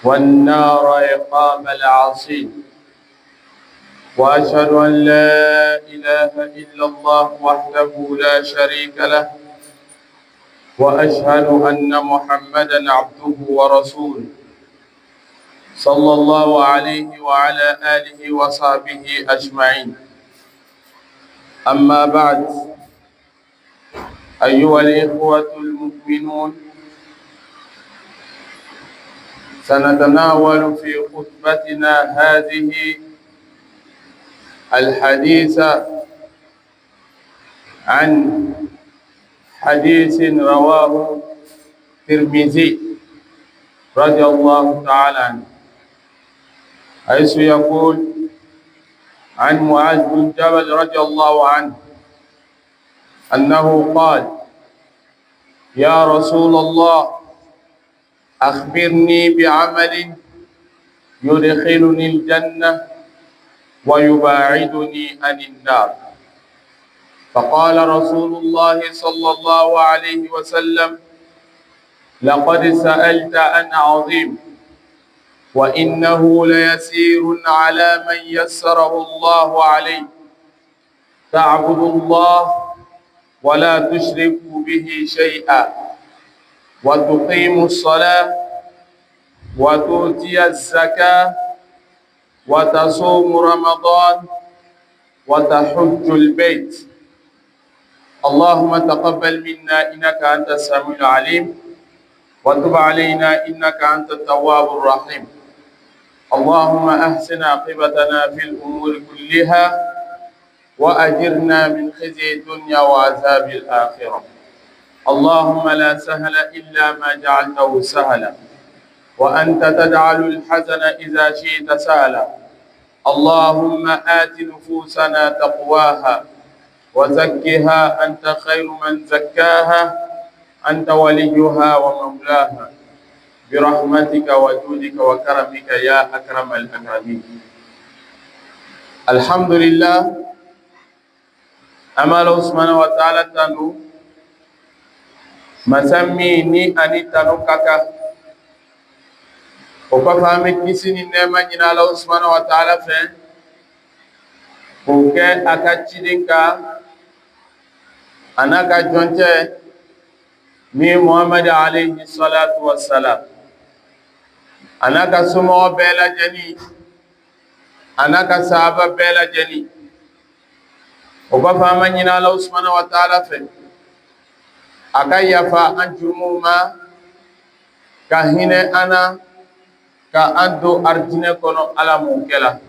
والنار عقاب العاصين. وأشهد أن لا إله إلا الله وحده لا شريك له، وأشهد أن محمدا عبده ورسوله صلى الله عليه وعلى آله وصحبه أجمعين. أما بعد، أيها الإخوة المؤمنون، سنتناول في خطبتنا هذه الحديث عن حديث رواه الترمذي رضي الله تعالى عنه، حيث يقول عن معاذ بن جبل رضي الله عنه أنه قال: يا رسول الله، أخبرني بعمل يدخلني الجنة ويباعدني عن النار. فقال رسول الله صلى الله عليه وسلم: لقد سألت عن عظيم، وإنه ليسير على من يسره الله عليه. تعبد الله ولا تشرك به شيئا، وتقيم الصلاة، وتؤتي الزكاة، وتصوم رمضان، وتحج البيت. اللهم تقبل منا إنك أنت السميع العليم، وتب علينا إنك أنت التواب الرحيم. اللهم أحسن عاقبتنا في الأمور كلها، وأجرنا من خزي الدنيا وعذاب الآخرة. اللهم لا سهل إلا ما جعلته سهلا، وأنت تجعل الحزن إذا شئت سهلا. اللهم آت نفوسنا تقواها وزكها، أنت خير من زكاها، أنت وليها ومولاها، برحمتك وجودك وكرمك يا أكرم الأكرمين. الحمد لله. أمال سبحانه وتعالى تنو مسمي ني أني تنو كاكا وكفامي كيسيني نيما نينا الله سبحانه وتعالى فين وكي أكاتشيدين كا أنا كجونتي ni Muhammad alayhi salatu wassalam, anaka sumo bela jani, anaka sahaba bela jani, oba fama nyina Allah subhanahu wa ta'ala fe akayafa anjumuma kahine ana ka ando arjine kono ala munkela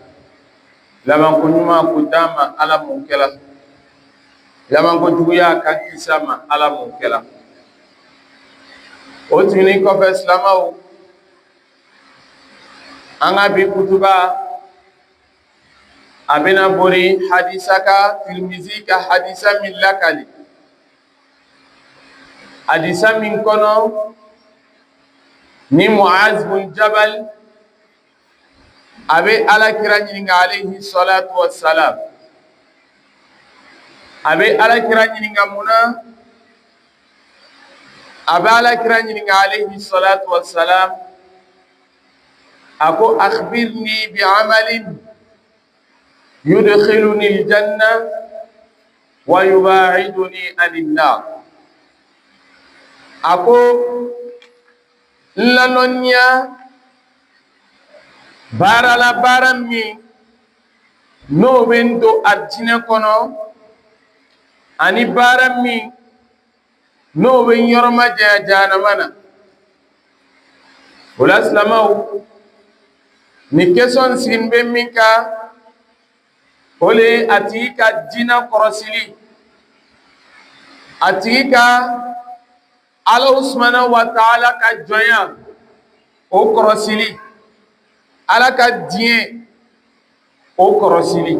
laman kunyuma kudama ala munkela laman kujuya kankisama ala munkela. O tuni kɔfɛ silamaw, an ka bi kutuba a bɛna bori hadisa ka, Tirmizi ka hadisa min lakali, hadisa min kɔnɔ ni Muaz bin Jabal a bɛ alakira ɲininka alayhi salatu wassalam. A bɛ alakira ɲininka mun na? أبا لكرا عليه الصلاة والسلام أكو أخبرني بعمل يدخلني الجنة ويباعدني عن النار. أكو لنونيا بارا لا بارا مي نو بندو أرجينا كونو أني بارا مي no be yorma jana mana. Wala silamaw, ni keson sin be min ka ole ati ka dina korosili, ati ka Allah subhanahu wa ta'ala ka jonya o korosili, ala ka diɲɛ o korosili.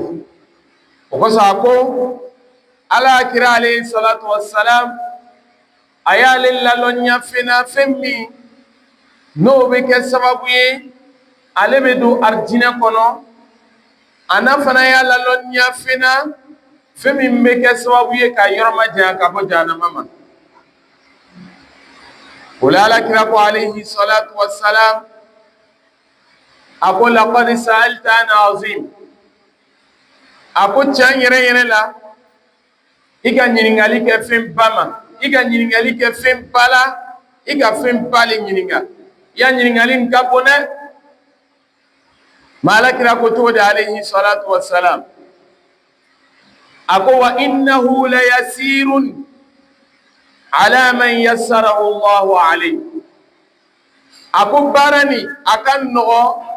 O kosɔn a ko ala kira alayhi salatu wassalam a y'ale lalɔnya fɛnna fɛn min n'o bɛ kɛ sababu ye ale bɛ don arijinɛ kɔnɔ, ana fana y'a lalɔnya fɛnna fɛn min bɛ kɛ sababu ye ka yɔrɔ ma janya ka bɔ jahanama ma. O la alakira ko alayhi salatu wassalam ako laqad sa'alta an azim ako tiɲɛ yɛrɛ yɛrɛ la i ka ɲininkali kɛ fɛn ba ma i ka ɲininkali kɛ fɛn ba la i ka fɛn ba le ɲininka i ya ɲininkali in ka bon dɛ ma alakira ko cogo di alayhi salatu wassalam ako wa innahu la yasirun ala man yassarahu Allahu alayhi ako baara ni a ka nɔgɔ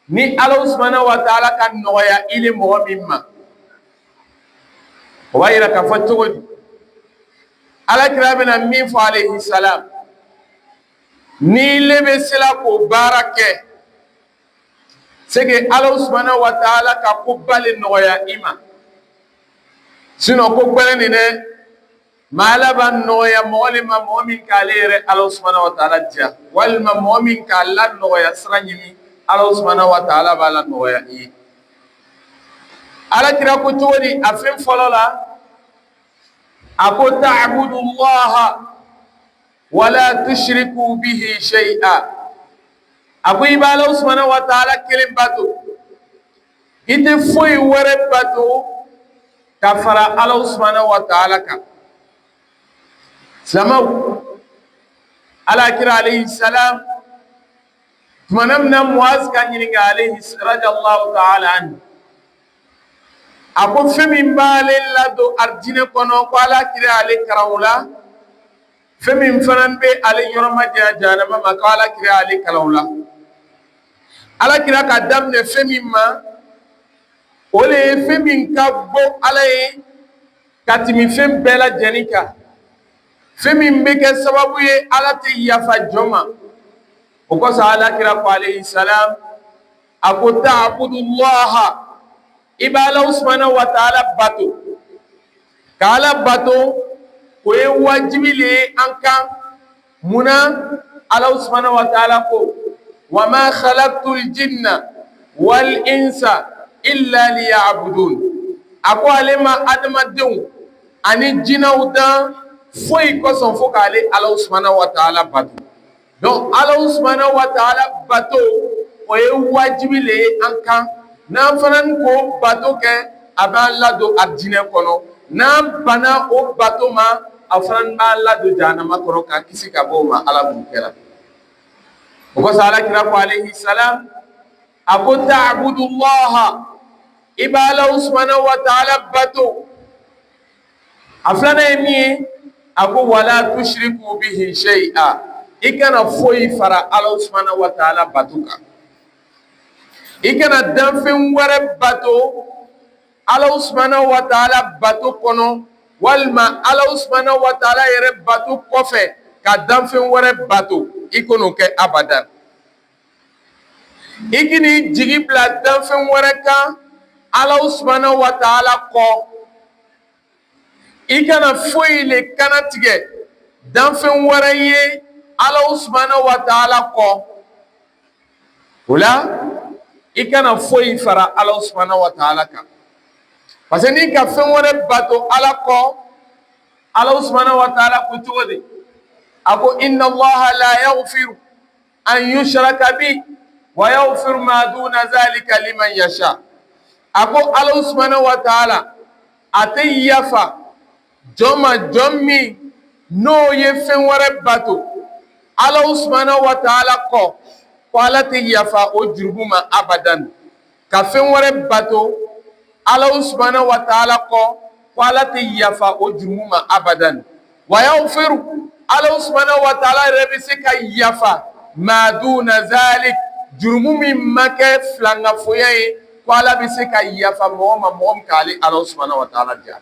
ni Ala subhanahu wa ta'ala ka nɔgɔya ile mɔgɔ min ma o b'a yira k'a fɔ cogo di alakira bɛna min fɔ alayhi salam ni le bɛ sela k'o baara kɛ c'est que Ala subhanahu wa ta'ala ka ko bale nɔgɔya i ma sinon ko gbɛlɛ nin dɛ maa Ala b'a nɔgɔya mɔgɔ le ma mɔgɔ min k'ale yɛrɛ Ala subhanahu wa ta'ala diya walima mɔgɔ min k'a la nɔgɔya sira ɲini Ala subhanahu wa ta'ala b'a la nɔgɔya i ye alakira ko cogo di a fɛn fɔlɔ la a ko ta'budu Allaha wala tushriku bihi shay'a a ko i b'a Ala subhanahu wa ta'ala kelen bato i tɛ foyi wɛrɛ bato ka fara Ala subhanahu wa ta'ala kan silamɛw alakira alayhi salam tumana min na Muaz ka ɲininka alayhi radiyallahu ta'ala anhu a ko fɛn min b'ale ladon arijinɛ kɔnɔ ko alakira ale kalan la fɛn min fana bɛ ale yɔrɔ ma janya jahanama ma ko alakira ale kalan la alakira ka daminɛ fɛn min ma o de ye fɛn min ka bɔ Ala ye ka tɛmɛ fɛn bɛɛ lajɛlen kan fɛn min bɛ kɛ sababu ye Ala tɛ yafa jɔn ma o kosɔn alakira ko alayhi salam a ko ta'budu Allaha i b'a Ala subhanahu wa ta'ala bato ka Ala bato o ye wajibi le ye an kan munna Ala subhanahu wa ta'ala ko wa ma khalaqtul jinna wal insa illa liya'budun a ko ale ma adamadenw ani jinɛw dan foyi kosɔn fo k'ale Ala subhanahu wa ta'ala bato donc Ala subhanahu wa ta'ala bato o ye wajibi le ye an kan n'an fana ko bato kɛ a b'an ladon arijinɛ kɔnɔ n'an bana o bato ma a fana b'an ladon jahanama kɔnɔ k'a kisi ka bɔ o ma Ala mun kɛra o kosɔn alakira ko alayhi salam a ko ta'budu Allaha i b'a Ala subhanahu wa ta'ala bato a filanan ye min ye a ko wala tushriku bihi shay'a i kana foyi fara Ala subhanahu wa ta'ala bato kan i kana danfɛn wɛrɛ bato Ala subhanahu wa ta'ala bato kɔnɔ walima Ala subhanahu wa ta'ala yɛrɛ bato kɔfɛ ka danfɛn wɛrɛ bato i kan'o kɛ abadan i k'i jigi bila danfɛn wɛrɛ kan Ala subhanahu wa ta'ala kɔ i kana foyi le kana tigɛ danfɛn wɛrɛ ye Ala subhanahu wa ta'ala kɔ o la i kana foyi fara Ala subhanahu wa ta'ala kan parce que ni ka fɛn wɛrɛ bato Ala kɔ Ala subhanahu wa ta'ala ko cogo di a ko inna Allaha la yaghfiru an yushraka bihi wa yaghfiru ma duna zalika liman yasha a ko Ala subhanahu wa ta'ala a tɛ yafa jɔn ma jɔn min n'o ye fɛn wɛrɛ bato Ala subhanahu wa ta'ala kɔ ko Ala tɛ yafa o jurumu ma abadan ka fɛn wɛrɛ bato Ala subhanahu wa ta'ala kɔ ko Ala tɛ yafa o jurumu ma abadan wa yaghfiru Ala subhanahu wa ta'ala yɛrɛ bɛ se ka yafa ma duna zalik jurumu min ma kɛ filangafoya ye ko Ala bɛ se ka yafa mɔgɔ ma mɔgɔ min k'ale Ala subhanahu wa ta'ala diya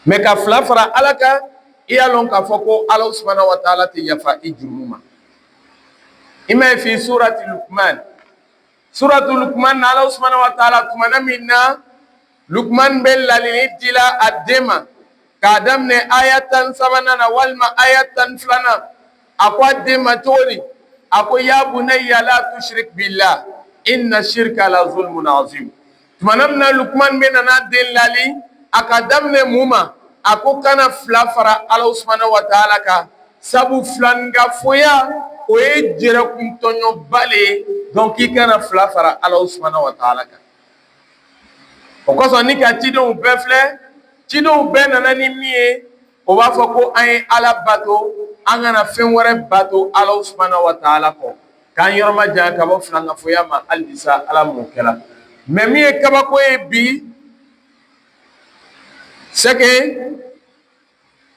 mais ka fila fara Ala kan i y'a lɔn k'a fɔ ko Ala subhanahu wa ta'ala tɛ yafa i jurumu ma i ma ye fi surati Lukman na Ala subhanahu wa ta'ala tumana min na Lukman bɛ lalili dila a den ma k'a daminɛ aya 13 na walima aya 12 a ko a den ma cogo di a ko ya bunayya la tushrik billah inna shirka la zulmun azim tumana min na Lukman bɛ nana den lali a ka daminɛ mun ma a ko kana fila fara Ala subhanahu wa ta'ala kan sabu filangafoya o ye jɛrɛkun tɔɲɔba le ye donc i kana fila fara Alahu subahanahu wa taala kan o kosɔn ni ka cidenw bɛɛ filɛ cidenw bɛɛ nana ni min ye o b'a fɔ ko an ye Ala bato an kana fɛn wɛrɛ bato Alahu subahanahu wa taala kɔ k'an yɔrɔ ma janya ka bɔ filankafoya ma hali bi sa Ala m'o kɛla mais min ye kabako ye bi c'est que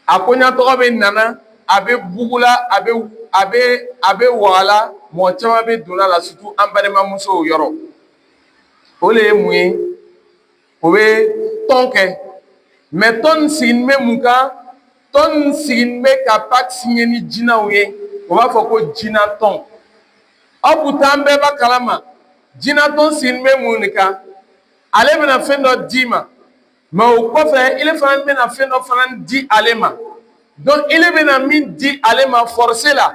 a koɲatɔgɔ bɛ nana a bɛ bugula a bɛ wagala mɔgɔ caman bɛ donna la surtout an balimamusow yɔrɔ o le ye mun ye o bɛ tɔn kɛ mais tɔn nin sigilen bɛ mun kan tɔn nin sigilen bɛ ka pacte signer ni jinɛw ye o b'a fɔ ko jinɛ tɔn aw pourtant an bɛɛ b'a kalama jinɛ tɔn sigilen bɛ mun de kan ale bɛna fɛn dɔ d'i ma mais o kɔfɛ ile fana bɛna fɛn dɔ fana di ale ma donc ile bɛna min di ale ma forcer la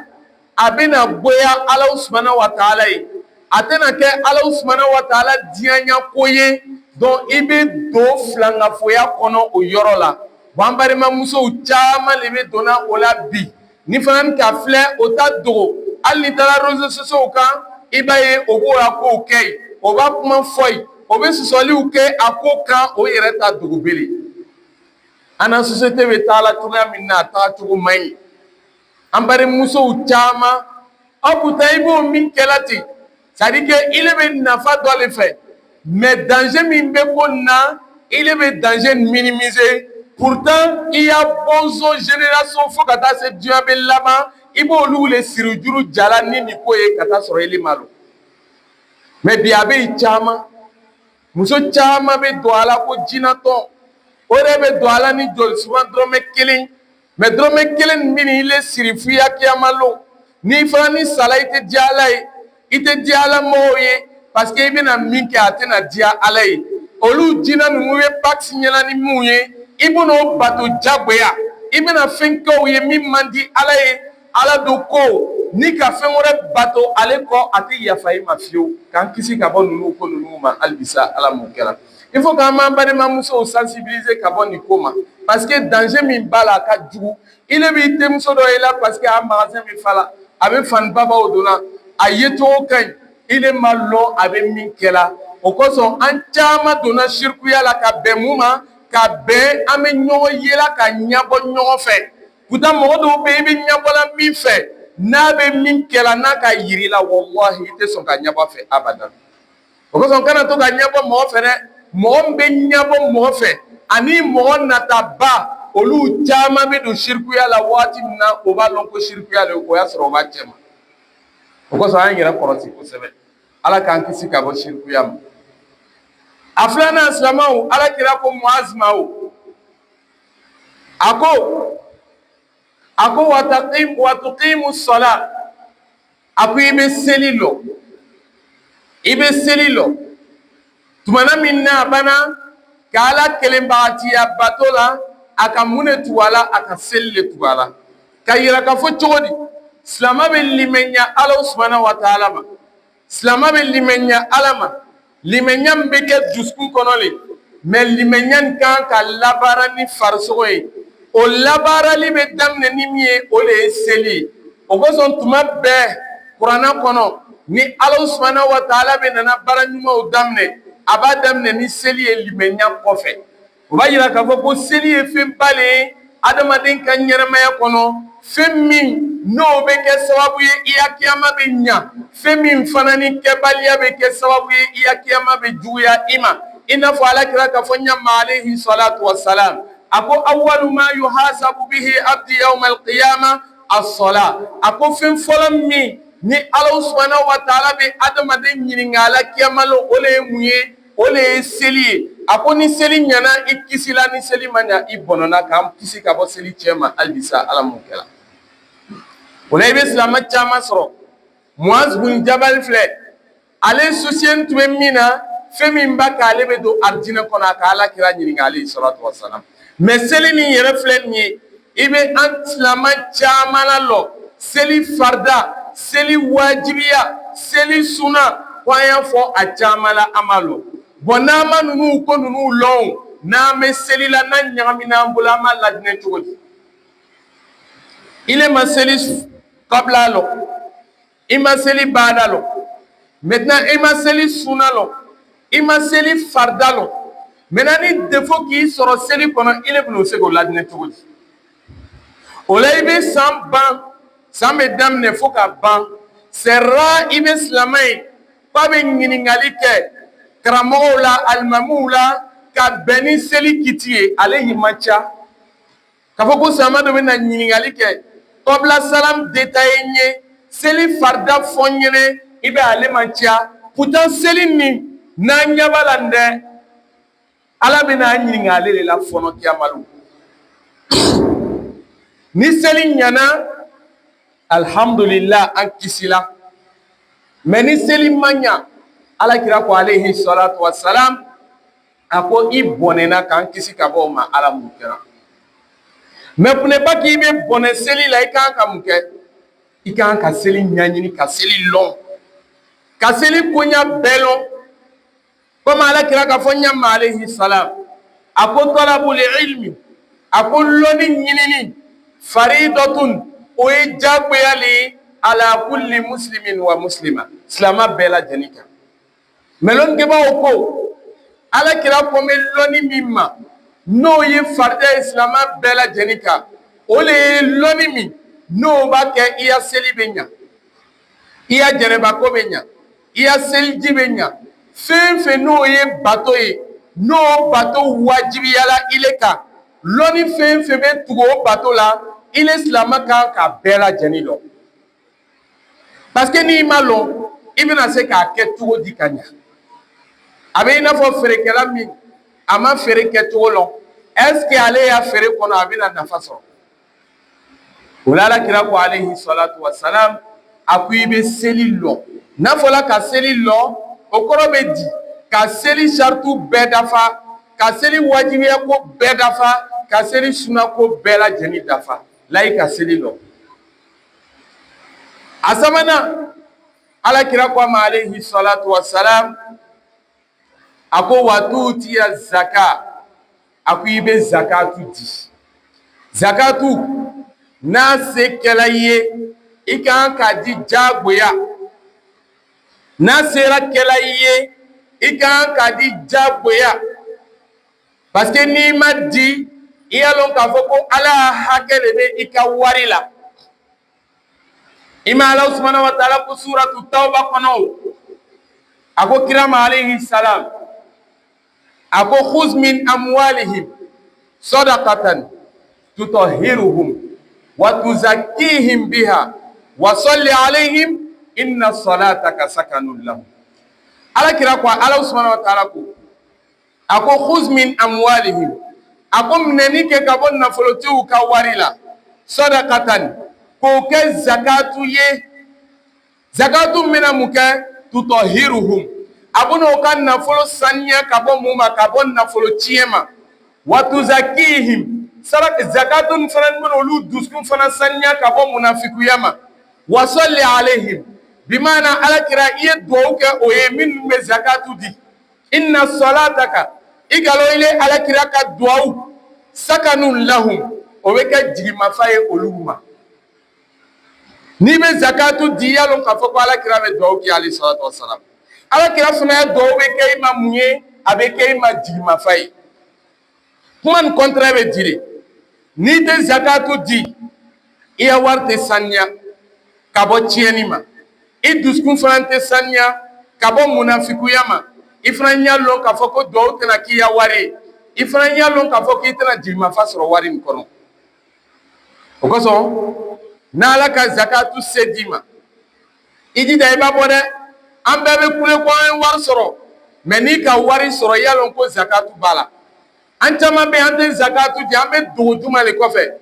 a bɛna goya Alahu subahanahu wa taala ye a tɛna kɛ Alahu subahanahu wa taala diyaɲa ko ye donc i bɛ don filankafoya kɔnɔ o yɔrɔ la bon an balimamusow caman de bɛ donna o la bi ni fana ka filɛ o ta dogo hali ni taara réseaux sociaux kan i b'a ye o b'o la kow kɛ yen o b'a kuma fɔ yen o bɛ sɔsɔliw kɛ a ko kan o yɛrɛ ta dogo bele an na société bɛ taa la cogoya min na a taga cogo man ɲi an balimamusow caman aw pourtant i b'o min kɛla ten c'est à dire que ile bɛ nafa dɔ le fɛ mais danger min bɛ ko nin na ile bɛ danger minimiser pourtant i y'a bonzo génération fo ka taa se diɲɛ bɛ laban i b'olu le siri juru jala ni nin ko ye ka taa sɔrɔ ile ma don mais bi a bɛ yen caman muso caman bɛ don a la ko jinɛtɔn o de bɛ don a la ni joli suman dɔrɔmɛ kelen mais dɔrɔmɛ kelen nin bɛ n'i le siri f'i ya kiyama lon n'i fana ni sala i tɛ diya Ala ye i tɛ diya Ala mɔgɔw ye parce que i bɛna min kɛ a tɛna diya Ala ye olu jinɛ ninnu ye pacte ɲɛna ni mun ye i bɛn'o bato jagoya i bɛna fɛn kɛ u ye min man di Ala ye Ala do ko ni ka fɛn wɛrɛ bato ale kɔ a tɛ yafa i ma fiyewu k'an kisi ka bɔ ninnu ko ninnu ma hali bi sa Ala m'o kɛra il faut k'an b'an balimamusow sensibiliser ka bɔ nin ko ma parce que danger min b'a la a ka jugu ile b'i terimuso dɔ ye la parce que a magasin bɛ fa la a bɛ fani babaw donna a yecogo ka ɲi ile ma lɔn a bɛ min kɛla o kosɔn an caman donna sirikuya la ka bɛn mun ma ka bɛn an bɛ ɲɔgɔn yela ka ɲɛbɔ ɲɔgɔn fɛ pourtant mɔgɔ dɔw bɛ yen i bɛ ɲɛbɔla min fɛ n'a bɛ min kɛla n'a ka yiri la wallahi i tɛ sɔn ka ɲɛbɔ fɛ abadan o kosɔn kana to ka ɲɛbɔ mɔgɔ fɛ dɛ mɔgɔ min bɛ ɲɛbɔ mɔgɔ fɛ ani mɔgɔ nataba olu caman bɛ don sirikuya la waati min na o b'a dɔn ko sirikuya le o y'a sɔrɔ o b'a cɛ ma o kosɔn an yɛrɛ kɔlɔsi kosɛbɛ Ala k'an kisi ka bɔ sirikuya ma a filanan silamɛw Alakira ko Muazi ma o a ko wa tuqimu sɔla a ko i bɛ seli lɔ tumana min na a banna ka Ala kelenbagatiya bato la a ka mun de tugu a la a ka seli de tugu a la ka yira ka fɔ cogo di silamɛ bɛ limaniya Ala subahanahu wa taala ma silamɛ bɛ limaniya Ala ma limaniya min bɛ kɛ dusukun kɔnɔ le mais limaniya nin kan ka labaara ni farisogo ye o labaarali bɛ daminɛ ni min ye o de ye seli ye o kosɔn tuma bɛɛ kuranɛ kɔnɔ ni Ala subahanahu wa taala bɛ nana baara ɲumanw daminɛ a b'a daminɛ ni seli ye limaniya kɔfɛ o b'a yira k'a fɔ ko seli ye fɛnba le ye adamaden ka ɲɛnamaya kɔnɔ fɛn min n'o bɛ kɛ sababu ye i ya kiyama bɛ ɲa fɛn min fana ni kɛbaliya bɛ kɛ sababu ye i ya kiyama bɛ juguya i ma i n'a fɔ Alakira ka fɔ ɲama alehi salatu wa salam a ko awwalu ma yuhasabu bihi abdi yawma al-qiyama as-sala a ko fɛn fɔlɔ min ni Ala subahanahu wa taala bɛ adamaden ɲininka a la kiyama lon o le ye mun ye o le ye seli ye a ko ni seli ɲɛna i kisila ni seli ma ɲa i bɔnɔna k'an kisi ka bɔ seli cɛ ma hali bi sa Ala m'o kɛra o la i bɛ silamɛ caman sɔrɔ Muaz bin Jabal filɛ ale soucié tun bɛ min na fɛn min b'a kan ale bɛ don alijinɛ kɔnɔ a ka Alakira ɲininka alehi salatu wa salam mais seli nin yɛrɛ filɛ nin ye i bɛ an silamɛ caman lalɔ seli farida seli wajibiya seli suna ko an y'a fɔ a caman la an ma lɔ bon n'an ma ninnu ko ninnu lɔn n'an bɛ seli la n'an ɲagamina an bolo an b'a ladinɛ cogo di ile ma seli kabla lɔ i ma seli baada lɔn maintenant i ma seli sunna lɔn i ma seli farida lɔn maintenant ni défaut k'i sɔrɔ seli kɔnɔ i ne bɛn'o se k'o ladinɛ cogo di o la i bɛ san ban san bɛ daminɛ fo ka ban c'est rare i bɛ silamɛ ye k'a bɛ ɲininkali kɛ karamɔgɔw la alimamuw la ka bɛn ni seli kiti ye ale yi man ca k'a fɔ ko silamɛ dɔ bɛ na ɲininkali kɛ kɔbila salam détaillé n ye seli farida fɔ n ɲɛnɛ i bɛ ale man ca pourtant seli nin n'an ɲɛ b'a la nin dɛ ala bɛna ɲininka ale de la fɔnɔ kiyamalo ni seli ɲɛna alhamdulillah an kisila mais ni seli man ɲa alakira ko alayhi salatu wassalam a ko i bɔnɛna k'an kisi ka bɔ o ma ala mun kɛra mais pour ne pas k'i bɛ bɔnɛ seli la i kan ka mun kɛ i kan ka seli ɲaɲini ka seli lɔn ka seli koɲa bɛɛ lɔn comme alakira ka fɔ ɲama alayhi salam a ko talabul ilmi a ko lɔnni ɲinini faridatun o ye jagoya le ye ala kulli muslimin wa muslima silama bɛɛ lajɛlen kan mais lɔnnikɛbaaw ko alakira ko n bɛ lɔnni min ma n'o ye farida ye silama bɛɛ lajɛlen kan o le ye lɔnni min n'o b'a kɛ i ya seli bɛ ɲa i ya jɛnɛbako bɛ ɲa i ya seliji bɛ ɲa fɛn fɛn n'o ye bato ye n'o bato wajibiyala i le kan lɔnni fɛn fɛn bɛ tugu o bato la i le silama kan ka bɛɛ lajɛlen lɔn parce que n'i ma lɔn i bɛna se k'a kɛ cogo di ka ɲa a bɛ i n'a fɔ feerekɛla min a ma feere kɛcogo lɔn est ce que ale y'a feere kɔnɔ a bɛna nafa sɔrɔ o la alakira ko alayhi salatu wassalam a ko i bɛ seli lɔn n'a fɔla ka seli lɔn o kɔrɔ bɛ di ka seli saratu bɛɛ dafa ka seli wajibiya ko bɛɛ dafa ka seli sunna ko bɛɛ lajɛlen dafa la i ka seli lɔn a sabanan alakira ko a ma alayhi salatu wassalam a ko wa tu'tiya zaka a ko i bɛ zakatu di zakatu n'a se kɛla i ye i kan k'a di jagoya n'a sera kɛla i ye i kan k'a di jagoya parce que n'i ma di i y'a lɔn k'a fɔ ko ala hakɛ de bɛ i ka wari la i ma ala subhanahu wa ta'ala ko suratu tawba kɔnɔ a ko kira ma alayhi salam a ko khuz min amwalihim sadaqatan tutahhiruhum wa tuzakkihim biha wa salli alayhim inna salataka sakanun lahum alakira ko ala subhanahu wa ta'ala ko a ko khuz min amwalihim a ko minɛni kɛ ka bɔ nafolotigiw ka wari la sadaqatan k'o kɛ zakatu ye zakatu mina mun kɛ tutahhiruhum a bɛn'o ka nafolo saniya ka bɔ mun ma ka bɔ nafolo tiɲɛ ma wa tuzakkihim zakatu nin fana bɛna olu dusukun fana saniya ka bɔ munafikuya ma wa salli alayhim bi maana alakira i ye duwawu kɛ o ye minnu bɛ zakatu di inna salataka i galon ile alakira ka duwawu sakanun lahum o bɛ kɛ jigimafa ye olu ma n'i bɛ zakatu di yalon k'a fɔ ko alakira bɛ duwawu kɛ alayhi salatu wasalam alakira fana ye duwawu bɛ kɛ i ma mun ye a bɛ kɛ i ma jigimafa ye kuma nin contraire bɛ di de n'i tɛ zakatu di i ya wari tɛ saniya ka bɔ tiɲɛni ma i dusukun fana tɛ saniya ka bɔ munafikuya ma i fana y'a lɔn k'a fɔ ko duwawu tɛna k'i ya wari ye i fana y'a lɔn k'a fɔ k'i tɛna jigimafa sɔrɔ wari in kɔnɔ o kosɔn n'ala ka zakatu se d'i ma i jija i b'a bɔ dɛ an bɛɛ bɛ kule ko an ye wari sɔrɔ mais n'i ka wari sɔrɔ i y'a lɔn ko zakatu b'a la an caman bɛ an tɛ zakatu di an bɛ dogo juma de kɔfɛ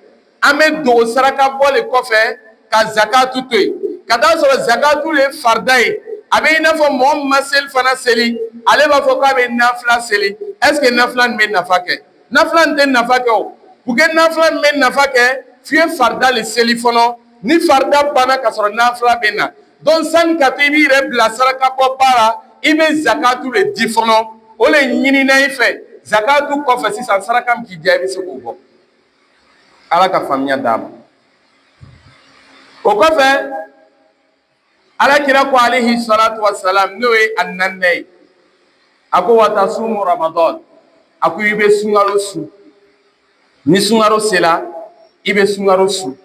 an bɛ dogo saraka bɔ de kɔfɛ ka zakatu to yen ka taa sɔrɔ zakatu le ye farida ye a bɛ i n'a fɔ mɔgɔ min ma seli fana seli ale b'a fɔ k'a bɛ nafila seli est ce que nafila nin bɛ nafa kɛ nafila nin tɛ nafa kɛ o pour que nafila nin bɛ nafa kɛ f'i ye farida le seli fɔlɔ ni farida banna ka sɔrɔ nafila bɛ na donc sani ka to i b'i yɛrɛ bila saraka bɔ baara i bɛ zakatu le di fɔlɔ o le ɲinina i fɛ zakatu kɔfɛ sisan saraka min k'i diya i bɛ se k'o bɔ ala ka faamuya d'a ma o kɔfɛ alakira ko alayhi salatu wassalam n'o ye a naaninan ye a ko watasumu ramadan a ko i bɛ sunkalo su ni sunkalo sera i bɛ sunkalo su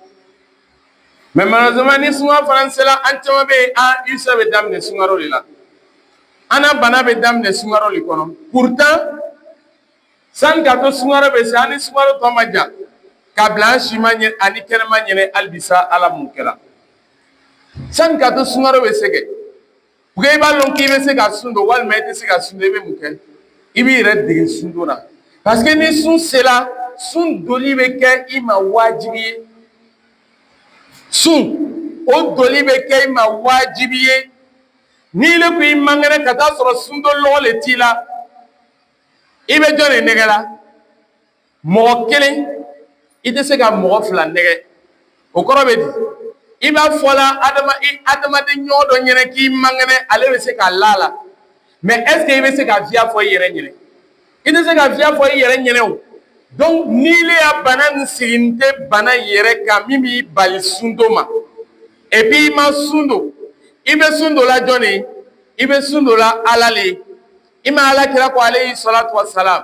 mais malheureusement ni sunkalo fana sera an caman bɛ yen Isa bɛ daminɛ sunkalo de la an na bana bɛ daminɛ sunkalo de kɔnɔ pourtant sani ka to sunkalo bɛ se an ni sunkalo tɔ ma jan ka bila an si ma ɲɛ ani kɛnɛma ɲɛnɛ hali bi sa Ala mun kɛra sani ka to sunkalo bɛ se kɛ pour que i b'a dɔn k'i bɛ se ka sun don walima i tɛ se ka sun don i bɛ mun kɛ i b'i yɛrɛ dege sun don na parce que ni sun sera sun doli bɛ kɛ i ma wajibi ye sun o doli bɛ kɛ i ma wajibi ye n'i le ko i man kɛnɛ ka taa sɔrɔ sun don lɔgɔ le t'i la i bɛ jɔn de nɛgɛ la mɔgɔ kelen i tɛ se ka mɔgɔ fila nɛgɛ o kɔrɔ bɛ di i b'a fɔ la adamaden ɲɔgɔn dɔ ɲɛna k'i man kɛnɛ ale bɛ se k'a la la mais est ce que i bɛ se ka fiya fɔ i yɛrɛ ɲɛna i tɛ se ka fiya fɔ i yɛrɛ ɲɛna o donc n'i le ya bana nin sigi tɛ bana yɛrɛ kan min b'i bali sun don ma et puis i ma sun don i bɛ sun don la jɔn de i bɛ sun don la Ala le i ma alakira ko alayhi salatu wassalam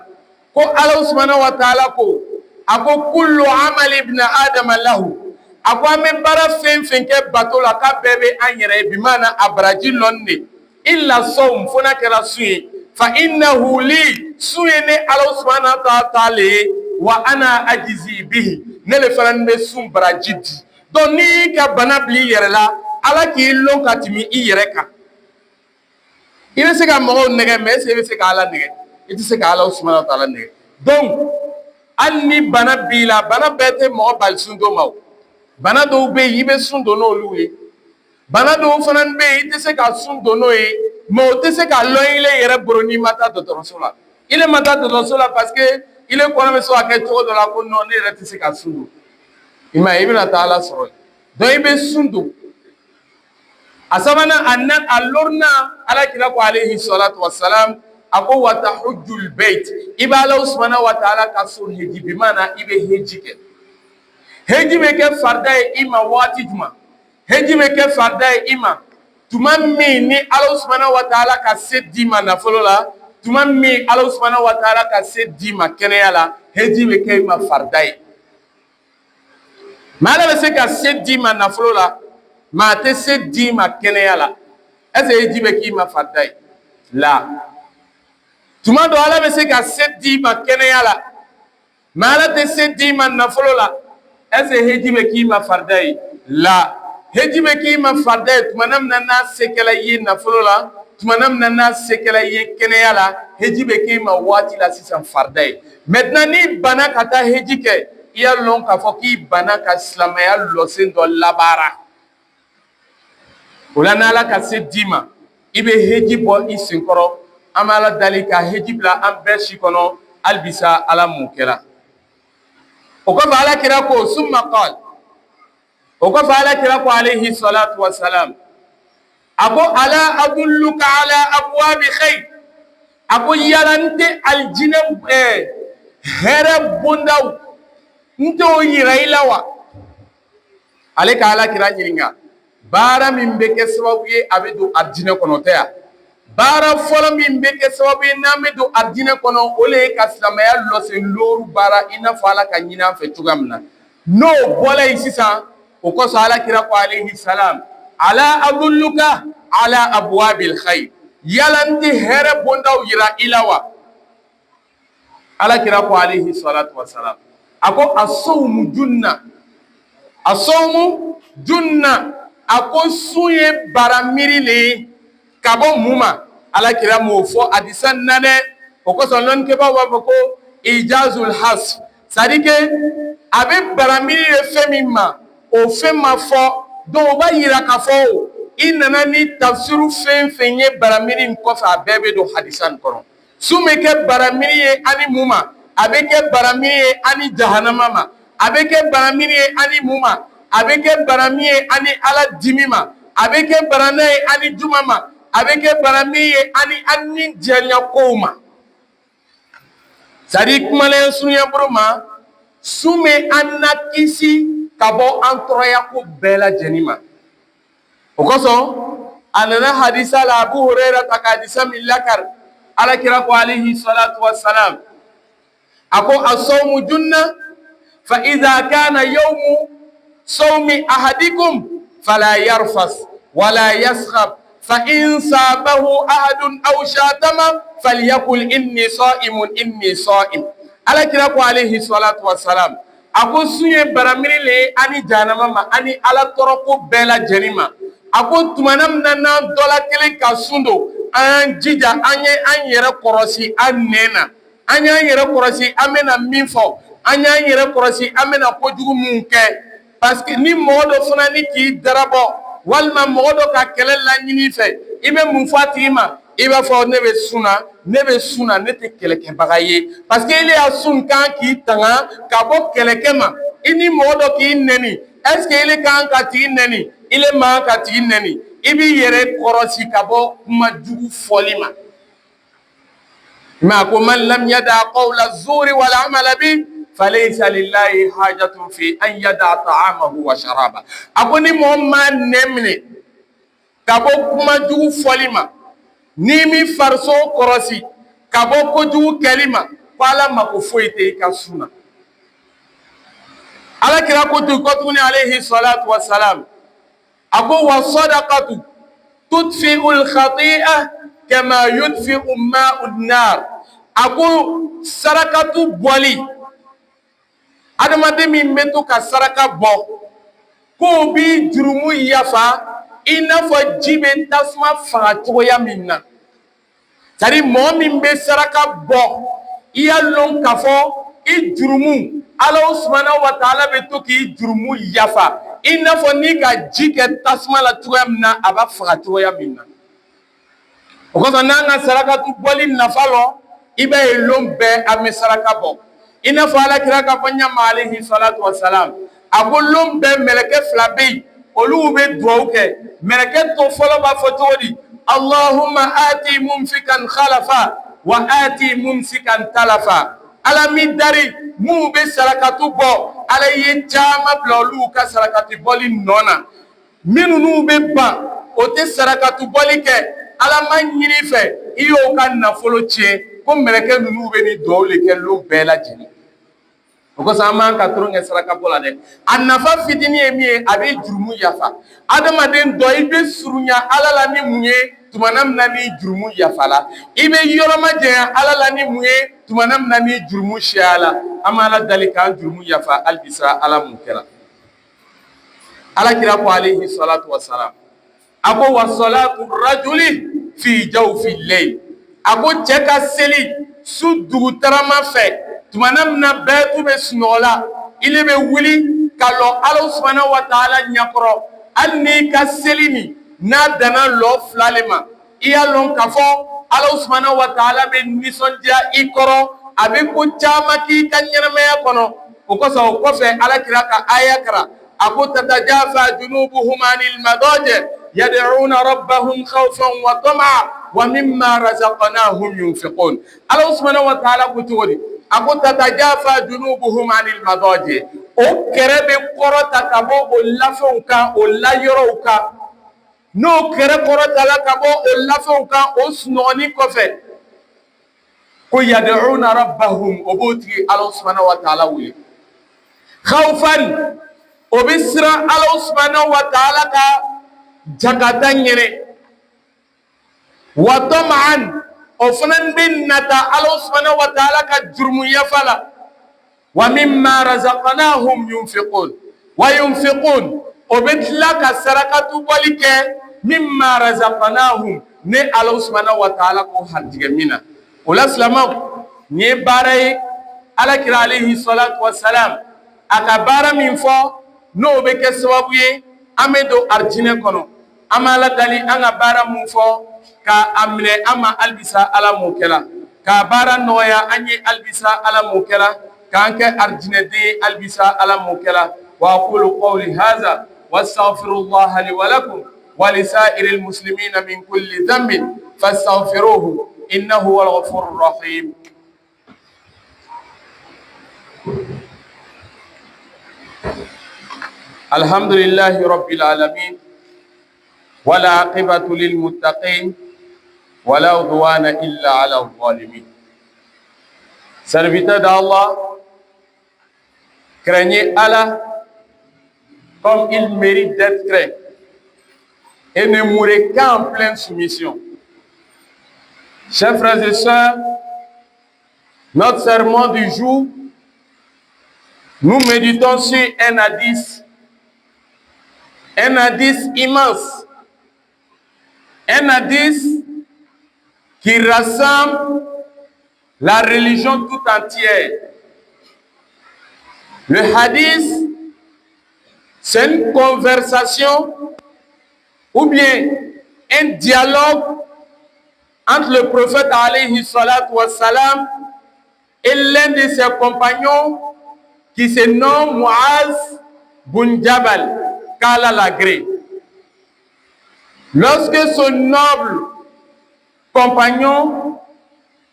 ko Ala subhanahu wa ta'ala ko a ko kullu amali ibn adama lahu a ko an bɛ baara fɛn fɛn kɛ bato la k'a bɛɛ bɛ an yɛrɛ ye bi maana a baraji lɔnni de illa sawm fo n'a kɛra sun ye fa innahu li sun ye ne Ala subhanahu wa ta'ala ye wa ana ajizi bihi ne le fana bɛ sun baraji di donc n'i y'i ka bana bila i yɛrɛ la Ala k'i lɔn ka tɛmɛ i yɛrɛ kan i bɛ se ka mɔgɔw nɛgɛ mais est-ce que i bɛ se ka Ala nɛgɛ i tɛ se ka Ala subhanahu wa ta'ala nɛgɛ donc hali ni bana b'i la bana bɛɛ tɛ mɔgɔ bali sun don ma o bana dɔw bɛ yen i bɛ sun don n'olu ye bana dɔw fana bɛ yen i tɛ se ka sun don n'o ye mais o tɛ se ka lɔn i yɛrɛ bolo n'i ma taa dɔgɔtɔrɔso la i le ma taa dɔgɔtɔrɔso la parce que i le kɔnɔ bɛ se ka kɛ cogo dɔ la ko non ne yɛrɛ tɛ se ka sun don i ma ye i bɛna taa Ala sɔrɔ donc i bɛ sun don a sabanan a lɔrina alakira ko alayhi salatu wassalam a ko wa tahujjul bayt i bɛ Ala subhanahu wa ta'ala ka so heji bi maana i bɛ heji kɛ heji bɛ kɛ farida ye i ma waati jumɛn heji bɛ kɛ farida ye i ma tuma min ni Ala subhanahu wa ta'ala ka se d'i ma nafolo la tuma min Ala subhanahu wa ta'ala ka se d'i ma kɛnɛya la heji bɛ kɛ i ma farida ye mais Ala bɛ se ka se d'i ma nafolo la mais a tɛ se d'i ma kɛnɛya la est ce que heji bɛ k'i ma farida ye la tuma dɔ Ala bɛ se ka se d'i ma kɛnɛya la mais Ala tɛ se d'i ma nafolo la est ce que heji bɛ k'i ma farida ye la heji bɛ k'i ma farida ye tuma min na n'a se kɛla i ye nafolo la tuma min na n'a se kɛla i ye kɛnɛya la heji bɛ k'i ma waati la sisan farida ye maintenant n'i banna ka taa heji kɛ i y'a lɔn k'a fɔ k'i banna ka silamɛya lɔsen dɔ labaara o la n'Ala ka se d'i ma i bɛ heji bɔ i senkɔrɔ an bɛ Ala dali ka heji bila an bɛɛ si kɔnɔ hali bi sa Ala mun kɛra o kɔfɛ alakira ko summa qala o kɔfɛ alakira ko alayhi salatu wassalam a ko ala adulluka ala abwabi khayr a ko yala n tɛ alijinɛ hɛrɛ bondaw n t'o yira i la wa ale ka alakira ɲininka baara min bɛ kɛ sababu ye a bɛ don alijinɛ kɔnɔ tɛ ya baara fɔlɔ min bɛ kɛ sababu ye n'an bɛ don alijinɛ kɔnɔ o le ye ka silamɛya lɔsen looru baara i n'a fɔ Ala ka ɲini an fɛ cogoya min na n'o bɔla yen sisan o kosɔn alakira ko alayhi salam ala adulluka ala abwabil khayr yala n tɛ hɛrɛ bondaw yira i la wa alakira ko alayhi salatu wassalam a ko as-sawmu junna as-sawmu junna a ko sun ye bara miiri le ye ka bɔ mun ma alakira m'o fɔ hadisa na dɛ o kosɔn lɔnnikɛbaw b'a fɔ ko ijazul has c'est à dire que a bɛ bara miiri ye fɛn min ma o fɛn ma fɔ donc o b'a yira k'a fɔ i nana ni tafsiru fɛn fɛn ye bara miiri in kɔfɛ a bɛɛ bɛ don hadisa nin kɔnɔ sun bɛ kɛ bara miiri ye ani mun ma a bɛ kɛ bara miiri ye ani jahanama ma a bɛ kɛ bara miiri ye ani mun ma a bɛ kɛ bara miiri ye ani Ala dimi ma a bɛ kɛ bara n'a ye ani juma ma a bɛ kɛ bara miiri ye ani diɲɛnya kow ma c'est à dire kumalaya surunya bolo ma sun bɛ an na kisi ka bɔ an tɔɔrɔya ko bɛɛ lajɛlen ma o kosɔn anana hadisa la Abu Hurairah takadisa min lakar alakira ko alayhi salatu wassalam ako as-sawmu junna fa idha kana yawmu sawmi ahadikum fala yarfas wala yaskhab fa in sabahu ahadun aw shatama falyakul inni sa'im alakira ko alayhi salatu wassalam ako sunye baramiri le ani janama ma ani ala toroko bela jenima ako tumanam nana dola kelen ka sundo an jija an yɛrɛ kɔrɔsi an nɛna an y'an yɛrɛ kɔrɔsi an bɛna min fɔ an y'an yɛrɛ kɔrɔsi an bɛna kojugu mun kɛ parce que ni mɔgɔ dɔ fana ni k'i darabɔ walima mɔgɔ dɔ ka kɛlɛ laɲini fɛ i bɛ mun fɔ a tigi ma i b'a fɔ ne bɛ sunna ne tɛ kɛlɛkɛbaga ye parce que ele y'a sun kan k'i tanga ka bɔ kɛlɛkɛ ma i ni mɔgɔ dɔ k'i nɛni est ce que ele kan ka tigi nɛni ile man ka tigi nɛni i b'i yɛrɛ kɔrɔsi ka bɔ kuma jugu fɔli ma ma ko man lam yada qawla zuri wal amala bi falaysa lillahi hajatun fi an yada ta'amahu wa sharaba ako ni mɔgɔ ma nɛminɛ ka bɔ kuma jugu fɔli ma ni mi fariso kɔrɔsi ka bɔ kojugu kɛli ma ko ala mako foyi tɛ i ka sunna alakira ko tuguni alayhi salatu wassalam ako wa sadaqatu tudfi'ul khati'ah kama yudfi'u ma'ud nar ako sarakatu bɔli adamaden min bɛ to ka saraka bɔ k'o bi jurumu yafa i n'a fɔ ji bɛ tasuma faga cogoya min na c'est à dire mɔgɔ min bɛ saraka bɔ i y'a lɔn k'a fɔ i jurumu Ala subhanahu wa ta'ala bɛ to k'i jurumu yafa i n'a fɔ ni ka ji kɛ tasuma la cogoya min na a b'a faga cogoya min na o kosɔn n'an ka sarakatu bɔli nafa lɔ i b'a ye lon bɛɛ an bɛ saraka bɔ i n'a fɔ alakira k'a fɔ ɲama alayhi salatu wassalam a ko lon bɛɛ mɛlɛkɛ fila bɛ yen olu bɛ duwawu kɛ mɛlɛkɛ tɔ fɔlɔ b'a fɔ cogo di Allahumma ati mumfikan khalafa wa ati mumsikan talafa ala mi dari mun bɛ sarakatu bɔ ala ye caman bila olu ka sarakati bɔli nɔ na minnu n'u bɛ ban o tɛ sarakatu bɔli kɛ ala ma ɲini fɛ i y'o ka nafolo tiɲɛ ko mɛlɛkɛ ninnu bɛ ni duwawu le kɛ lon bɛɛ lajɛlen o kosɔn an b'an ka tɔrɔ kɛ saraka bɔ la dɛ a nafa fitinin ye min ye a bɛ jurumu yafa adamaden dɔ i bɛ surunya ala la ni mun ye tumana min na ni jurumu yafa la i bɛ yɔrɔma janya ala la ni mun ye tumana min na ni jurumu siy'a la an b'a ala dali k'an jurumu yafa halisa ala mun kɛra alakira ko alayhi salatu wassalam a ko wa salatu rajuli fi jawfi layl a ko cɛ ka seli su dugutarama fɛ tumana min na bɛɛ tun bɛ sunɔgɔ la ile bɛ wuli ka lɔ ala subhanahu wa ta'ala ɲɛkɔrɔ hali n'i ka seli nin n'a danna lɔ fila le ma i y'a lɔn k'a fɔ ala subhanahu wa ta'ala bɛ nisɔndiya i kɔrɔ a bɛ ko caman k'i ka ɲɛnamaya kɔnɔ o kosɔn o kɔfɛ alakira ka aya kara a ko tatajafa junubuhum anil madaji yad'una rabbahum khawfan wa tama'a wa mimma razaqnahum yunfiqun ala subhanahu wa ta'ala ko cogo di a ko tatajafa junubuhum anil madaji o kɛrɛ bɛ kɔrɔta ka bɔ o lafɛnw kan o layɔrɔw kan n'o kɛrɛ kɔrɔtala ka bɔ o lafɛnw kan o sunɔgɔni kɔfɛ ko yad'una rabbahum o b'o tigi ala subhanahu wa ta'ala wele khawfan o bɛ siran ala subhanahu wa ta'ala ka jakata ɲɛnɛ wa tama'an o fana bɛ nata ala subhanahu wa ta'ala ka jurumu yafa la wa mimma razaqnahum yunfiqun wa yunfiqun o bɛ tila ka sarakatu bɔli kɛ mimma razaqnahum ne ala subhanahu wa ta'ala ko harijigɛ min na o la silamɛw nin ye baara ye alakira alayhi salatu wassalam a ka baara min fɔ n'o bɛ kɛ sababu ye an bɛ don arijinɛ kɔnɔ an b'a ala dali an ka baara mun fɔ k'a minɛ an ma halisa ala m'o kɛra k'a baara nɔgɔya an ye halisa ala m'o kɛra k'an kɛ arijinɛden ye halisa ala m'o kɛra wa aqulu qawli hadha wastaghfirullaha li wa lakum wa lisa'iril muslimina min kulli dhanbin fastaghfiruhu innahu huwal ghafurur rahim. الحمد لله رب العالمين والعاقبة للمتقين ولا عدوان إلا على الظالمين. Serviteurs d'Allah, craignez Allah comme il mérite d'être craint et ne mourrez qu'en pleine soumission. Chers frères et sœurs, notre sermon du jour, nous méditons sur un hadith immense, un hadith qui rassemble la religion tout entière. Le hadith, c'est une conversation ou bien un dialogue entre le prophète alayhi salatu wassalam et l'un de ses compagnons qui se nomme Muaz bin Jabal, qu'Allah l'agrée. Lorsque ce noble compagnon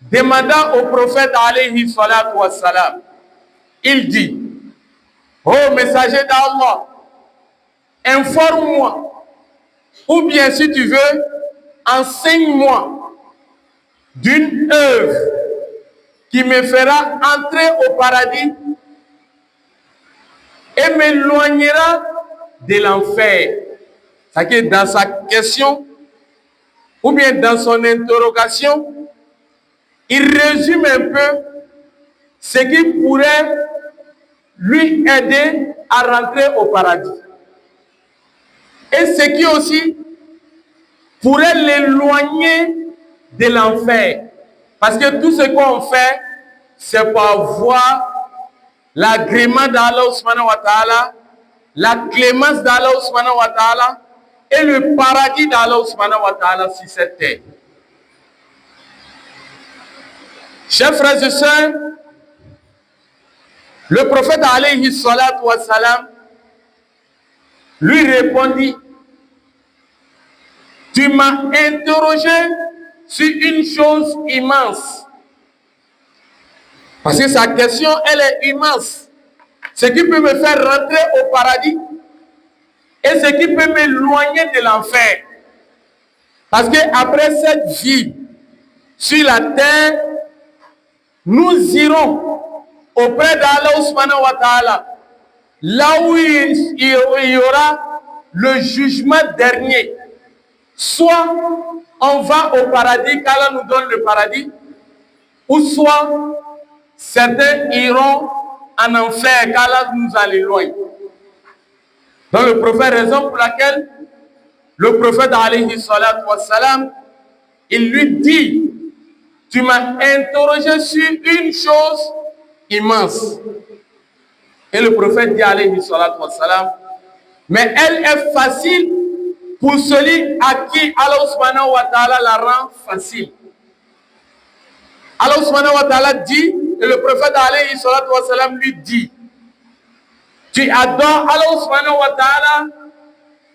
demanda au prophète alayhi salatu wassalam, il dit: ô messager d'Allah, informe-moi, ou bien si tu veux, enseigne-moi d'une œuvre qui me fera entrer au paradis et m'éloignera de l'enfer. C'est-à-dire dans sa question, ou bien dans son interrogation, il résume un peu ce qui pourrait lui aider à rentrer au paradis. Et ce qui aussi pourrait l'éloigner de l'enfer. Parce que tout ce qu'on fait, c'est pour avoir l'agrément d'Allah subhanahu wa ta'ala, la clémence d'Allah subhanahu wa ta'ala et le paradis d'Allah subhanahu wa ta'ala sur cette terre. Chers frères et sœurs, le prophète alayhi salatu wa salam lui répondit: tu m'as interrogé sur une chose immense. Parce que sa question, elle est immense. Ce qui peut me faire rentrer au paradis et ce qui peut m'éloigner de l'enfer. Parce qu'après cette vie sur la terre, nous irons auprès d'Allah subhanahu wa ta'ala, là où il y aura le jugement dernier. Soit on va au paradis, qu'Allah nous donne le paradis, ou soit certains iront en enfer, qu'Allah nous en éloigne. Donc le prophète, raison pour laquelle le prophète alayhi salatu wassalam, il lui dit: tu m'as interrogé sur une chose immense. Et le prophète dit alayhi salatu wassalam: mais elle est facile pour celui à qui Allah subhanahu wa ta'ala la rend facile. Allah subhanahu wa ta'ala dit, et le prophète alayhi salatu wassalam lui dit: tu adores Allah subhanahu wa ta'ala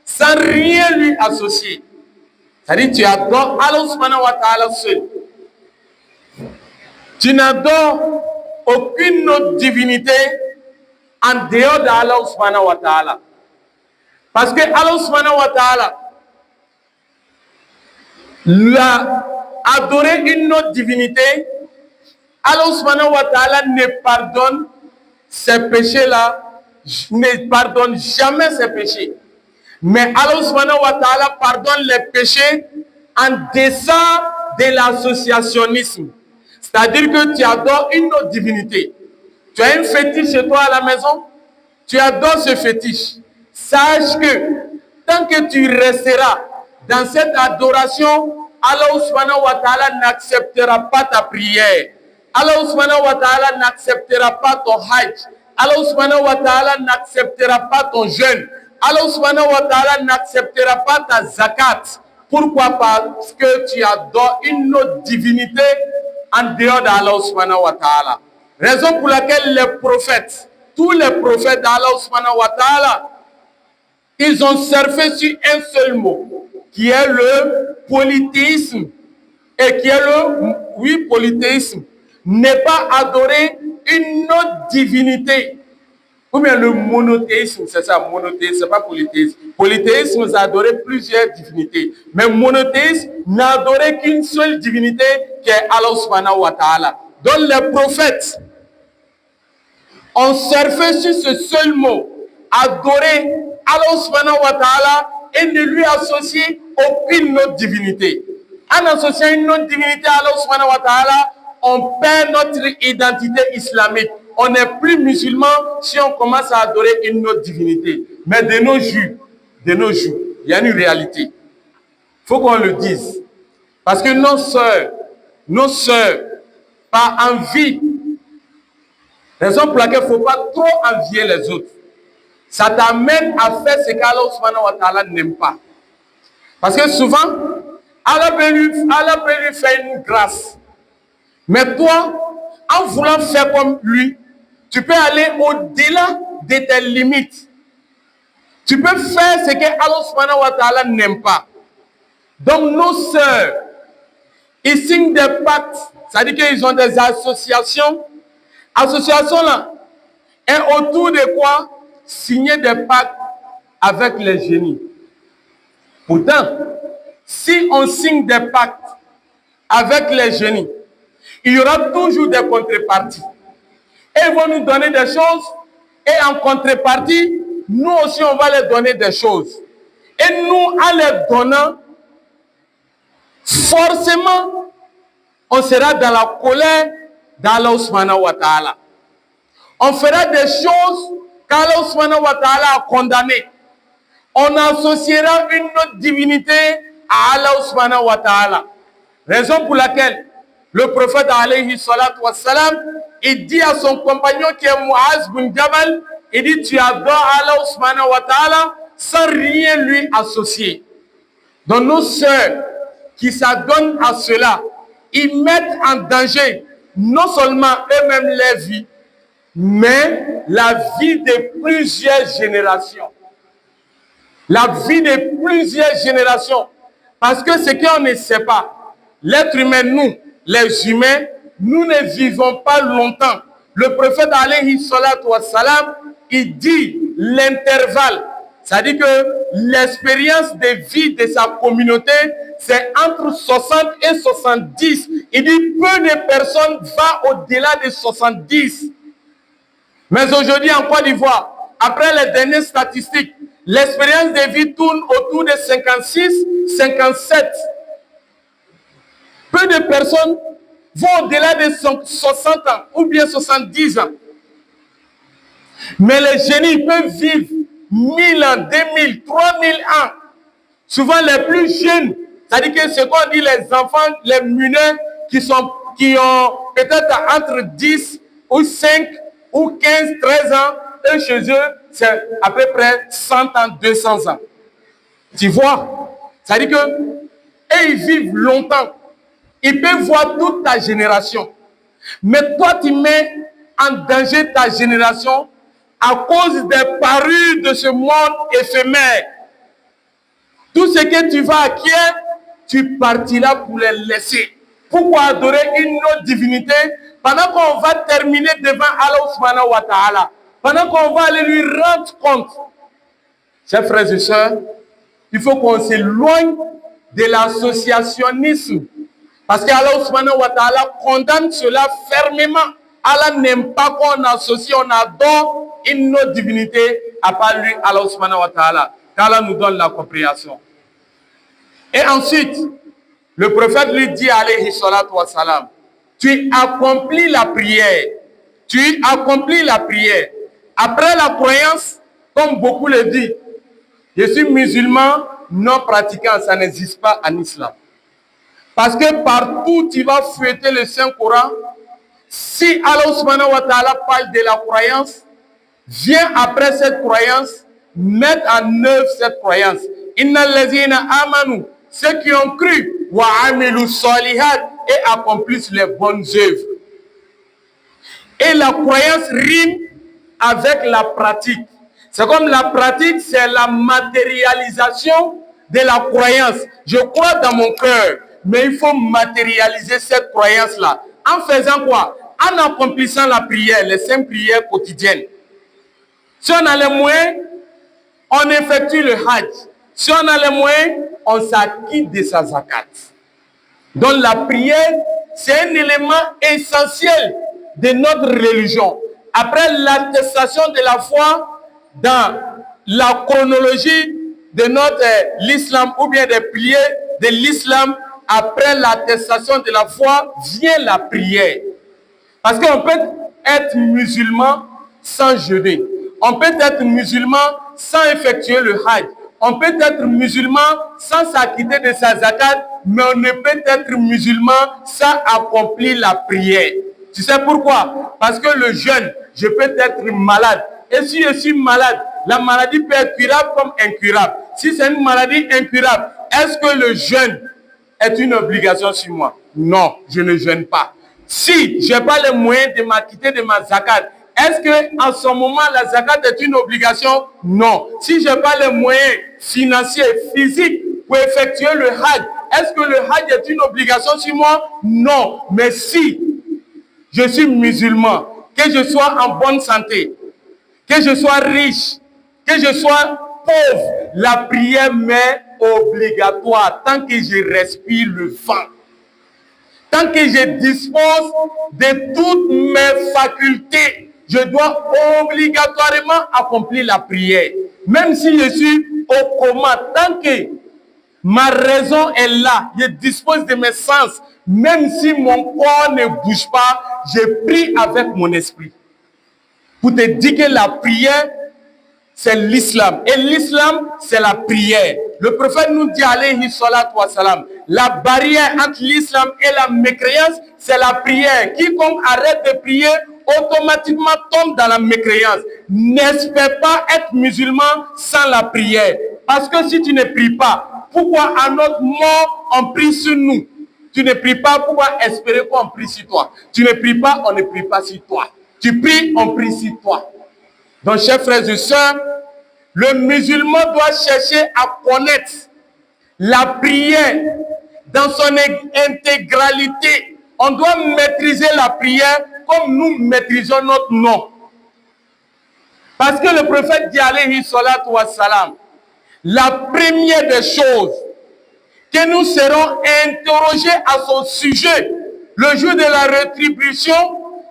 sans rien lui associer. C'est-à-dire, tu adores Allah subhanahu wa ta'ala seul. Tu n'adores aucune autre divinité en dehors d'Allah subhanahu wa ta'ala. Parce que Allah subhanahu wa ta'ala l'a adoré une autre divinité. Allah subhanahu wa ta'ala ne pardonne ces péchés-là, ne pardonne jamais ces péchés. Mais Allah subhanahu wa ta'ala pardonne les péchés en deçà de l'associationnisme. C'est-à-dire que tu adores une autre divinité. Tu as un fétiche chez toi à la maison, tu adores ce fétiche. Sache que tant que tu resteras dans cette adoration, Allah subhanahu wa ta'ala n'acceptera pas ta prière. Allah subhanahu wa ta'ala n'acceptera pas ton hajj. Allah subhanahu wa ta'ala n'acceptera pas ton jeûne. Allah subhanahu wa ta'ala n'acceptera pas ta zakat. Pourquoi? Parce que tu adores une autre divinité en dehors d'Allah subhanahu wa ta'ala. Raison pour laquelle les prophètes, tous les prophètes d'Allah subhanahu wa ta'ala, ils ont surfé sur un seul mot, qui est le polythéisme. Et qui est le, polythéisme. Ne pas adorer une autre divinité Ou bien le monothéisme, c'est ça, monothéisme, c'est pas polythéisme. Polythéisme, c'est adorer plusieurs divinités. Mais monothéisme n'adorer qu'une seule divinité qui est Allah subhanahu wa ta'ala. Donc les prophètes ont surfé sur ce seul mot, adorer Allah subhanahu wa ta'ala et ne lui associer aucune autre divinité. En associant une autre divinité à Allah subhanahu wa ta'ala, on perd notre identité islamique. On n'est plus musulman si on commence à adorer une autre divinité. Mais de nos jours, il y a une réalité. Il faut qu'on le dise. Parce que nos sœurs, par envie, raison pour laquelle il ne faut pas trop envier les autres. Ça t'amène à faire ce qu'Allah subhanahu wa ta'ala n'aime pas. Parce que souvent, Allah peut lui faire une grâce. Mais toi, en voulant faire comme lui, tu peux aller au-delà de tes limites. Tu peux faire ce que Allah subhanahu wa ta'ala n'aime pas. Donc nos sœurs, ils signent des pactes. C'est-à-dire qu'ils ont des associations. Associations là. Et autour de quoi? Signer des pactes avec les génies. Pourtant, si on signe des pactes avec les génies, il y aura toujours des contreparties. Et ils vont nous donner des choses. Et en contrepartie, nous aussi, on va leur donner des choses. Et nous, en les donnant, forcément, on sera dans la colère d'Allah subhanahu wa ta'ala. On fera des choses qu'Allah subhanahu wa ta'ala a condamnées. On associera une autre divinité à Allah subhanahu wa ta'ala. Raison pour laquelle le prophète alayhi salatu wassalam, il dit à son compagnon qui est Muaz bin Jabal, il dit tu adores Allah subhanahu wa ta'ala sans rien lui associer. Donc nos sœurs qui s'adonnent à cela, ils mettent en danger non seulement eux-mêmes leur vie, mais la vie de plusieurs générations. La vie de plusieurs générations. Parce que ce qu'on ne sait pas, l'être humain, nous, les humains, nous ne vivons pas longtemps. Le prophète alayhi salatu wassalam, il dit l'intervalle. C'est-à-dire que l'expérience de vie de sa communauté, c'est entre 60 et 70. Il dit peu de personnes vont au-delà de 70. Mais aujourd'hui en Côte d'Ivoire, après les dernières statistiques, l'expérience de vie tourne autour de 56, 57. Peu de personnes vont au-delà de 60 ans ou bien 70 ans. Mais les génies peuvent vivre 1000 ans, 2000, 3000 ans. Souvent les plus jeunes, c'est-à-dire que ce qu'on dit les enfants, les mineurs qui ont peut-être entre 10 ou 5 ou 15, 13 ans, et chez eux, c'est à peu près 100 ans, 200 ans. Tu vois? C'est-à-dire que ils vivent longtemps. Ils peuvent voir toute ta génération. Mais toi, tu mets en danger ta génération à cause des parures de ce monde éphémère. Tout ce que tu vas acquérir, tu partiras pour les laisser. Pourquoi adorer une autre divinité pendant qu'on va terminer devant Allah subhanahu wa ta'ala, pendant qu'on va aller lui rendre compte? Chers frères et sœurs, il faut qu'on s'éloigne de l'associationnisme. Parce qu'Allah subhanahu wa ta'ala condamne cela fermement. Allah n'aime pas qu'on associe, on adore une autre divinité à part lui, Allah subhanahu wa ta'ala. Qu'Allah nous donne la compréhension. Et ensuite, le prophète lui dit, alayhi salatu wa salam, tu accomplis la prière. Tu accomplis la prière. Après la croyance, comme beaucoup le disent, je suis musulman non pratiquant, ça n'existe pas en islam. Parce que partout tu vas fouetter le Saint-Coran, si Allah subhanahu wa ta'ala parle de la croyance, viens après cette croyance, mettre en œuvre cette croyance. Inna allazina amanu, ceux qui ont cru, wa amilu salihat, et accomplissent les bonnes œuvres. Et la croyance rime avec la pratique. C'est comme la pratique, c'est la matérialisation de la croyance. Je crois dans mon cœur, mais il faut matérialiser cette croyance-là. En faisant quoi? En accomplissant la prière, les 5 prières quotidiennes. Si on a les moyens, on effectue le hajj. Si on a les moyens, on s'acquitte de sa zakat. Donc la prière, c'est un élément essentiel de notre religion. Après l'attestation de la foi dans la chronologie de notre l'islam ou bien des piliers de l'islam, après l'attestation de la foi vient la prière. Parce qu'on peut être musulman sans jeûner. On peut être musulman sans effectuer le hajj. On peut être musulman sans s'acquitter de sa zakat, mais on ne peut être musulman sans accomplir la prière. Tu sais pourquoi? Parce que le jeûne, je peux être malade. Et si je suis malade, la maladie peut être curable comme incurable. Si c'est une maladie incurable, est-ce que le jeûne est une obligation sur moi? Non, je ne jeûne pas. Si je n'ai pas les moyens de m'acquitter de ma zakat, est-ce qu'en ce moment, la zakat est une obligation? Non. Si je n'ai pas les moyens financiers, physiques pour effectuer le hajj, est-ce que le hajj est une obligation sur moi? Non. Mais si je suis musulman, que je sois en bonne santé, que je sois riche, que je sois pauvre, la prière m'est obligatoire tant que je respire le vent. Tant que je dispose de toutes mes facultés, je dois obligatoirement accomplir la prière. Même si je suis au coma, tant que ma raison est là, je dispose de mes sens, même si mon corps ne bouge pas, je prie avec mon esprit. Pour te dire que la prière, c'est l'islam. Et l'islam, c'est la prière. Le prophète nous dit, alayhi salatu wa salam, la barrière entre l'islam et la mécréance, c'est la prière. Quiconque arrête de prier, automatiquement tombe dans la mécréance. N'espère pas être musulman sans la prière. Parce que si tu ne pries pas, pourquoi à notre mort, on prie sur nous? Tu ne pries pas, pourquoi espérer qu'on prie sur toi? Tu ne pries pas, on ne prie pas sur toi. Tu pries, on prie sur toi. Donc, chers frères et sœurs, le musulman doit chercher à connaître la prière dans son intégralité. On doit maîtriser la prière comme nous maîtrisons notre nom. Parce que le prophète dit, alayhi salatu wa salam, la première des choses que nous serons interrogés à son sujet le jour de la rétribution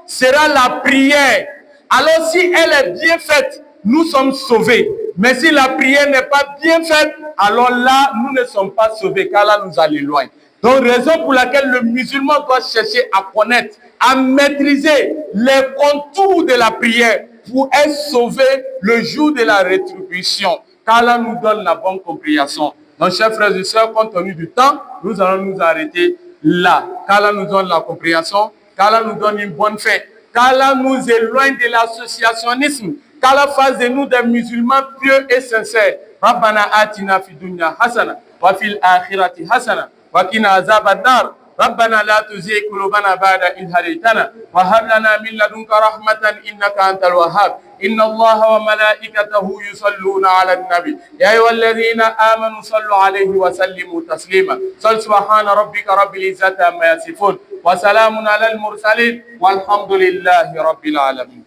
sera la prière. Alors si elle est bien faite, nous sommes sauvés. Mais si la prière n'est pas bien faite, alors là, nous ne sommes pas sauvés, car là, nous allons loin. Donc, raison pour laquelle le musulman doit chercher à connaître, à maîtriser les contours de la prière pour être sauvé le jour de la rétribution. Car là, nous donne la bonne compréhension. Donc, chers frères et sœurs, compte tenu du temps, nous allons nous arrêter là. Car là, nous donne la compréhension. Car là, nous donne une bonne fin. Qu'Allah nous éloigne de l'associationnisme. Qu'Allah fasse de nous des musulmans pieux et sincères. Rabbana atina fi dunya hasana wa fil akhirati hasana wa qina azaban nar. Rabbana la tuzigh qulubana ba'da idh hadaytana wa hab lana min ladunka rahmatan innaka antal wahhab. Inna Allaha wa malaikatahu yusalluna 'alan nabi. Ya ayyuhalladhina amanu sallu 'alayhi wa sallimu taslima. Subhana rabbika rabbil izzati amma yasifun. وسلام على المرسلين والحمد لله رب العالمين.